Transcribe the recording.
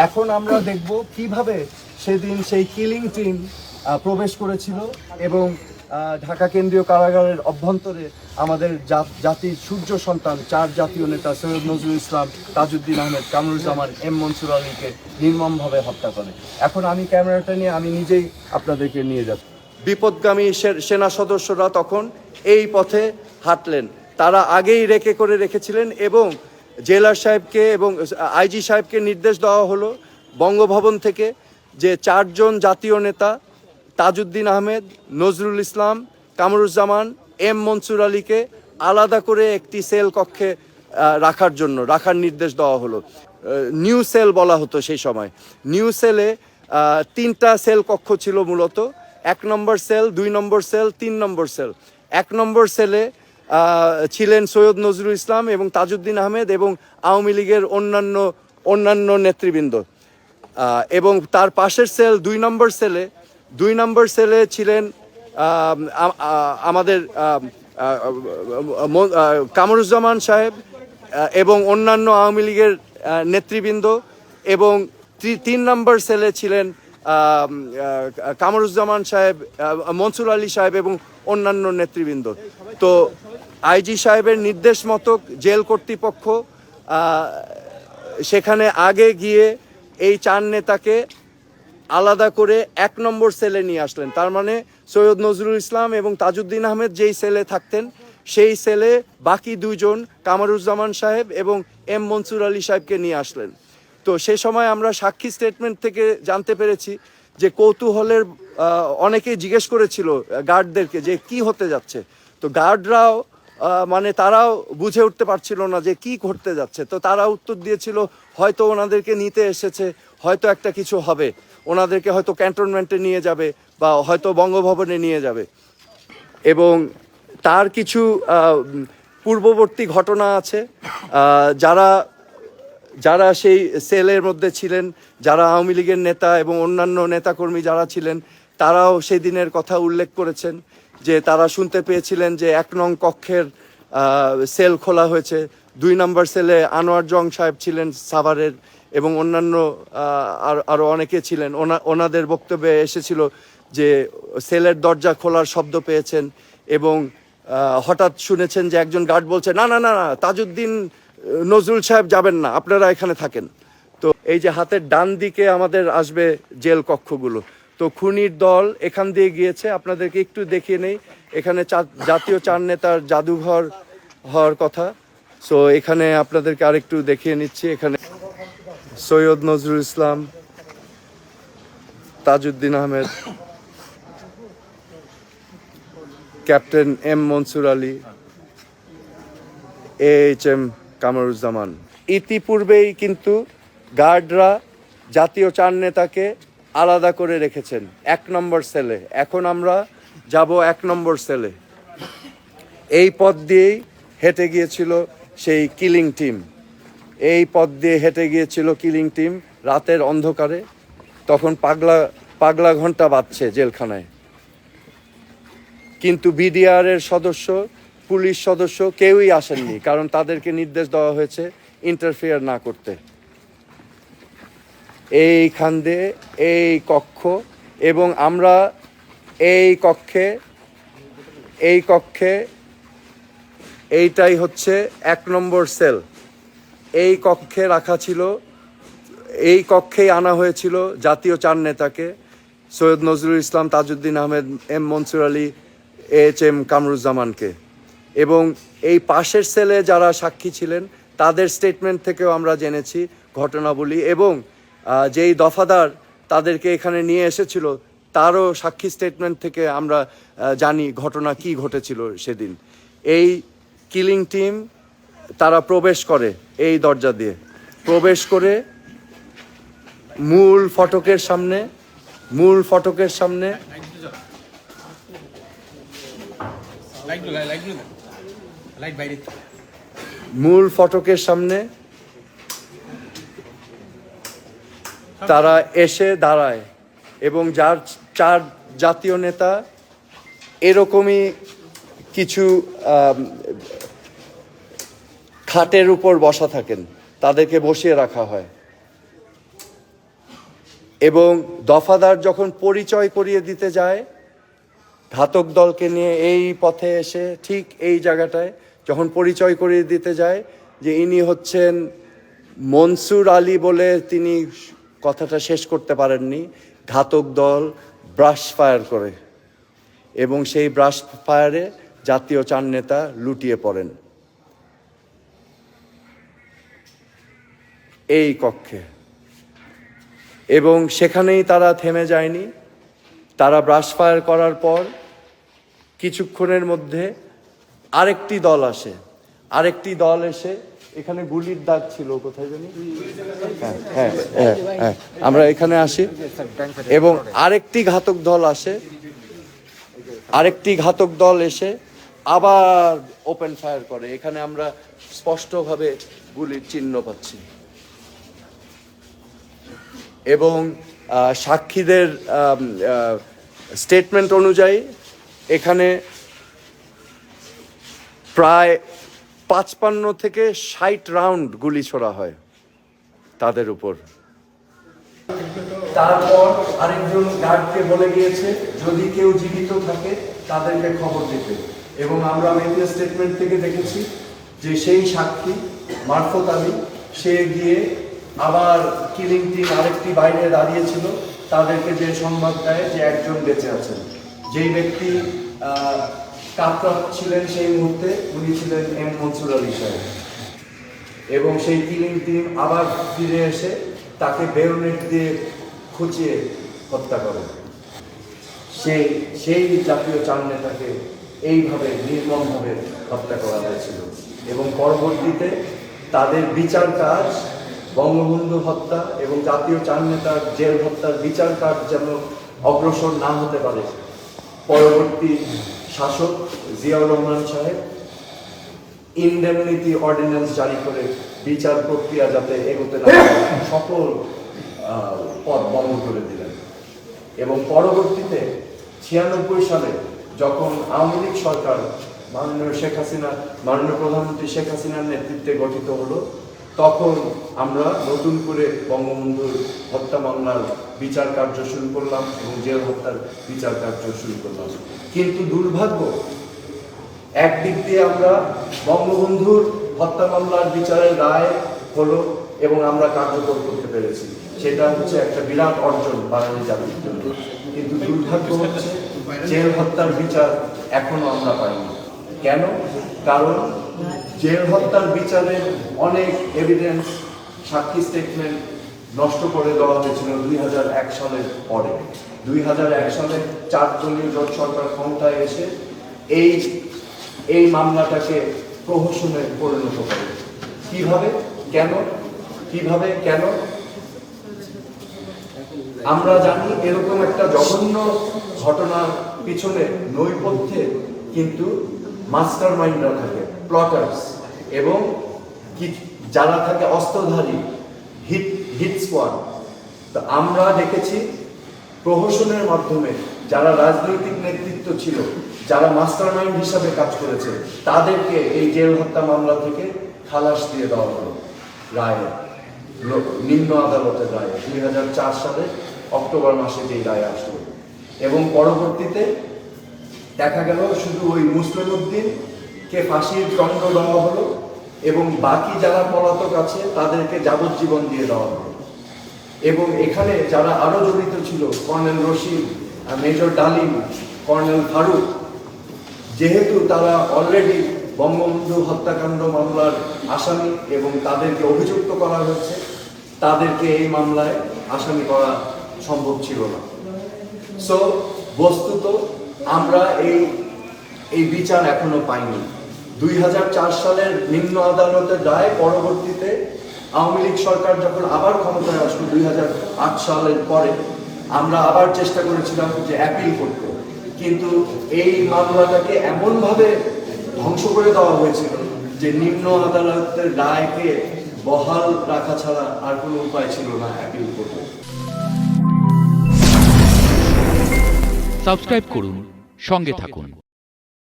এখন আমরা দেখব কিভাবে সেদিন সেই কিলিং টিম প্রবেশ করেছিল এবং ঢাকা কেন্দ্রীয় কারাগারের অভ্যন্তরে আমাদের জাতির সূর্য সন্তান 4 জাতীয় নেতা সৈয়দ নজরুল ইসলাম, তাজউদ্দিন আহমেদ, কামরুজ্জামান, এম মনসুর আলীকে নির্মমভাবে হত্যা করে। এখন আমি ক্যামেরাটা নিয়ে আমি নিজেই আপনাদেরকে নিয়ে যাচ্ছি। বিপদগামী সেনা সদস্যরা তখন এই পথে হাঁটলেন। তারা আগেই রেখেছিলেন এবং জেলার সাহেবকে এবং আইজি সাহেবকে নির্দেশ দেওয়া হলো বঙ্গভবন থেকে যে 4 জন জাতীয় নেতা তাজউদ্দিন আহমেদ, নজরুল ইসলাম, কামরুজ্জামান, এম মনসুর আলীকে আলাদা করে একটি সেল কক্ষে রাখার নির্দেশ দেওয়া হলো। নিউ সেল বলা হতো সেই সময়। নিউ সেলে 3টা সেল কক্ষ ছিল মূলত, 1 নম্বর সেল, 2 নম্বর সেল, 3 নম্বর সেল। 1 নম্বর সেলে ছিলেন সৈয়দ নজরুল ইসলাম এবং তাজউদ্দিন আহমেদ এবং আওয়ামী লীগের অন্যান্য নেতৃবৃন্দ, এবং তার পাশের সেল 2 নম্বর সেলে ছিলেন আমাদের কামরুজ্জামান সাহেব এবং অন্যান্য আওয়ামী লীগের নেতৃবৃন্দ, এবং 3 নম্বর সেলে ছিলেন কামরুজ্জামান সাহেব, মনসুর আলী সাহেব এবং অন্যান্য নেতৃবৃন্দ। তো আইজি সাহেবের নির্দেশ মতো জেল কর্তৃপক্ষ সেখানে আগে গিয়ে এই 4 নেতাকে আলাদা করে 1 নম্বর সেলে নিয়ে আসলেন। তার মানে সৈয়দ নজরুল ইসলাম এবং তাজউদ্দিন আহমেদ যেই সেলে থাকতেন সেই সেলে বাকি 2 জন কামরুজ্জামান সাহেব এবং এম মনসুর আলী সাহেবকে নিয়ে আসলেন। তো সে সময় আমরা সাক্ষী স্টেটমেন্ট থেকে জানতে পেরেছি যে কৌতূহলের অনেকেই জিজ্ঞেস করেছিল গার্ডদেরকে যে কি হতে যাচ্ছে। তো গার্ডরাও মানে তারাও বুঝে উঠতে পারছিল না যে কি ঘটতে যাচ্ছে। তো তারা উত্তর দিয়েছিল হয়তো ওনাদেরকে নিতে এসেছে, হয়তো একটা কিছু হবে, ওনাদেরকে হয়তো ক্যান্টনমেন্টে নিয়ে যাবে বা হয়তো বঙ্গভবনে নিয়ে যাবে। এবং তার কিছু পূর্ববর্তী ঘটনা আছে। যারা সেই সেলের মধ্যে ছিলেন, যারা আওয়ামী লীগের নেতা এবং অন্যান্য নেতাকর্মী যারা ছিলেন, তারাও সেই দিনের কথা উল্লেখ করেছেন যে তারা শুনতে পেয়েছিলেন যে 1 নং কক্ষের সেল খোলা হয়েছে। 2 নম্বর সেলে আনোয়ার জং সাহেব ছিলেন সাভারের এবং অন্যান্য আরও অনেকে ছিলেন। ওনাদের বক্তব্যে এসেছিল যে সেলের দরজা খোলার শব্দ পেয়েছেন এবং হঠাৎ শুনেছেন যে একজন গার্ড বলছে না না না না, তাজউদ্দিন নজরুল সাহেব যাবেন না, আপনারা এখানে থাকেন। তো এই যে হাতের ডান দিকে আমাদের আসবে জেল কক্ষগুলো। তো খুনির দল এখান দিয়ে গিয়েছে, আপনাদেরকে একটু দেখিয়ে নেই। এখানে জাতীয় 4 নেতার জাদুঘর হওয়ার কথা। সো এখানে আপনাদেরকে আরেকটু দেখিয়ে নিচ্ছি। এখানে Syed Nazrul Islam, Tajuddin Ahmed, captain M Mansur Ali, H M. Kamruzzaman. ইতিপূর্বেই কিন্তু গার্ডরা জাতীয় 4 নেতাকে আলাদা করে রেখেছেন 1 নম্বর সেলে। এখন আমরা যাব 1 নম্বর সেলে। এই পথ দিয়েই হেঁটে গিয়েছিল সেই কিলিং টিম। এই পথ দিয়ে হেঁটে গিয়েছিল কিলিং টিম রাতের অন্ধকারে। তখন পাগলা ঘন্টা বাজছে জেলখানায়, কিন্তু বিডিআরের সদস্য, পুলিশ সদস্য কেউই আসেননি, কারণ তাদেরকে নির্দেশ দেওয়া হয়েছে ইন্টারফেয়ার না করতে। এইখান দিয়ে এই কক্ষ, এবং আমরা এই কক্ষে এইটাই হচ্ছে 1 নম্বর সেল। এই কক্ষে রাখা ছিল, এই কক্ষেই আনা হয়েছিল জাতীয় 4 নেতাকে, সৈয়দ নজরুল ইসলাম, তাজউদ্দিন আহমেদ, এম মনসুর আলী, এইচ.এম. কামরুজ্জামানকে। এবং এই পাশের সেলে যারা সাক্ষী ছিলেন তাদের স্টেটমেন্ট থেকেও আমরা জেনেছি ঘটনাবলী, এবং যেই দফাদার তাদেরকে এখানে নিয়ে এসেছিল তারও সাক্ষী স্টেটমেন্ট থেকে আমরা জানি ঘটনা কি ঘটেছিল সেদিন। এই কিলিং টিম তারা প্রবেশ করে এই দরজা দিয়ে, প্রবেশ করে মূল ফটকের সামনে তারা এসে দাঁড়ায় এবং যার 4 জাতীয় নেতা এরকমই কিছু খাটের উপর বসা থাকেন, তাদেরকে বসিয়ে রাখা হয়। এবং দফাদার যখন পরিচয় করিয়ে দিতে যায় ঘাতক দলকে নিয়ে এই পথে এসে ঠিক এই জায়গাটায় যখন পরিচয় করিয়ে দিতে যায় যে ইনি হচ্ছেন মনসুর আলী বলে তিনি কথাটা শেষ করতে পারেননি, ঘাতক দল ব্রাশ ফায়ার করে এবং সেই ব্রাশ ফায়ারে জাতীয় চার নেতা লুটিয়ে পড়েন এই কক্ষে। এবং সেখানেই তারা থেমে যায়নি, তারা ব্রাশ ফায়ার করার পর কিছুক্ষণের মধ্যে আরেকটি দল আসে, আরেকটি দল এসে এখানে গুলির দাগ ছিল কোথায় জানি, হ্যাঁ হ্যাঁ হ্যাঁ আমরা এখানে আসি এবং আরেকটি ঘাতক দল আসে, আরেকটি ঘাতক দল এসে আবার ওপেন ফায়ার করে। এখানে আমরা স্পষ্টভাবে গুলির চিহ্ন পাচ্ছি এবং সাক্ষীদের স্টেটমেন্ট অনুযায়ী এখানে প্রায় 55 থেকে 60 রাউন্ড গুলি ছোড়া হয় তাদের উপর। তারপর আরেকজন গার্ডকে বলে গিয়েছে যদি কেউ জীবিত থাকে তাদেরকে খবর দিতে, এবং আমরা মিডিয়া স্টেটমেন্ট থেকে দেখেছি যে সেই সাক্ষী মারফত আলী সে গিয়ে আবার কিলিং টিম আরেকটি বাইরে দাঁড়িয়েছিল তাদেরকে যে সংবাদ দেয় যে একজন বেঁচে আছেন। যেই ব্যক্তি কাপড় ছিলেন সেই মুহূর্তে উনি ছিলেন এম মনসুর আলী সাহেব, এবং সেই কিলিং টিম আবার ফিরে এসে তাকে বেয়োনেট দিয়ে খুঁচিয়ে হত্যা করে। সেই জাতীয় চার নেতাকে এইভাবে নির্মমভাবে হত্যা করা হয়েছিল এবং পরবর্তীতে তাদের বিচার কাজ বঙ্গবন্ধু হত্যা এবং জাতীয় চার নেতার জেল হত্যার বিচার কাজ যেন অগ্রসর না হতে পারে, পরবর্তী শাসক জিয়াউর রহমান সাহেব ইনডেমনিটি অর্ডিন্যান্স জারি করে বিচার প্রক্রিয়া যাতে এগোতে না পারে সকল পদ বন্ধ করে দিলেন। এবং পরবর্তীতে 96 সালে যখন আওয়ামী লীগ সরকার মাননীয় প্রধানমন্ত্রী শেখ হাসিনার নেতৃত্বে গঠিত হলো, তখন আমরা নতুন করে বঙ্গবন্ধুর হত্যা মামলার বিচার কার্য শুরু করলাম এবং জেল হত্যার বিচার কার্য শুরু করলাম। কিন্তু দুর্ভাগ্য, একদিক দিয়ে আমরা বঙ্গবন্ধুর হত্যা মামলার বিচারের রায় হলো এবং আমরা কার্যকর করতে পেরেছি, সেটা হচ্ছে একটা বিরাট অর্জন বাঙালি জাতির জন্য। কিন্তু দুর্ভাগ্য হচ্ছে জেল হত্যার বিচার এখনো আমরা পাইনি। কেন? কারণ জেল হত্যার বিচারের অনেক এভিডেন্স, সাক্ষী স্টেটমেন্ট নষ্ট করে দেওয়া হয়েছিল 2001 সালের পরে। 2001 সালে 4 দলীয় জোট সরকার ক্ষমতায় এসে এই মামলাটাকে প্রহসনে পরিণত করে। কিভাবে কেন আমরা জানি। এরকম একটা জঘন্য ঘটনার পিছনে নৈপথ্যে কিন্তু মাস্টার মাইন্ডরা থাকে, প্লটার্স, এবং যারা থাকে অস্ত্রধারী হিট স্কোয়াড। তো আমরা দেখেছি প্রহসনের মাধ্যমে যারা রাজনৈতিক নেতৃত্ব ছিল, যারা মাস্টার মাইন্ড হিসাবে কাজ করেছে, তাদেরকে এই জেল হত্যা মামলা থেকে খালাস দিয়ে দেওয়া হলো রায়ে, নিম্ন আদালতের রায়ে 2004 সালে অক্টোবর মাসে যেই রায় আসলো। এবং পরবর্তীতে দেখা গেল শুধু ওই মুসলিম উদ্দিনকে ফাঁসির দণ্ড দেওয়া হলো এবং বাকি যারা পলাতক আছে তাদেরকে যাবজ্জীবন দিয়ে দেওয়া হলো। এবং এখানে যারা আরো জড়িত ছিল, কর্নেল রশিদ, মেজর ডালিম, কর্নেল ফারুক, যেহেতু তারা অলরেডি বঙ্গবন্ধু হত্যাকাণ্ড মামলার আসামি এবং তাদেরকে অভিযুক্ত করা হয়েছে, তাদেরকে এই মামলায় আসামি করা সম্ভব ছিল না। সো বস্তুত আমরা এই বিচার এখনো পাইনি। 2004 সালের নিম্ন আদালতের রায় পরবর্তীতে আওয়ামী লীগ সরকার যখন আবার ক্ষমতায় আসলো 2008 সালের পরে, আমরা আবার চেষ্টা করেছিলাম যে অ্যাপিল করতে, কিন্তু এই মামলাটাকে এমনভাবে ধ্বংস করে দেওয়া হয়েছিল যে নিম্ন আদালতের রায়কে বহাল রাখা ছাড়া আর কোনো উপায় ছিল না অ্যাপিল করতে। সাবস্ক্রাইব করুন, সঙ্গে থাকুন।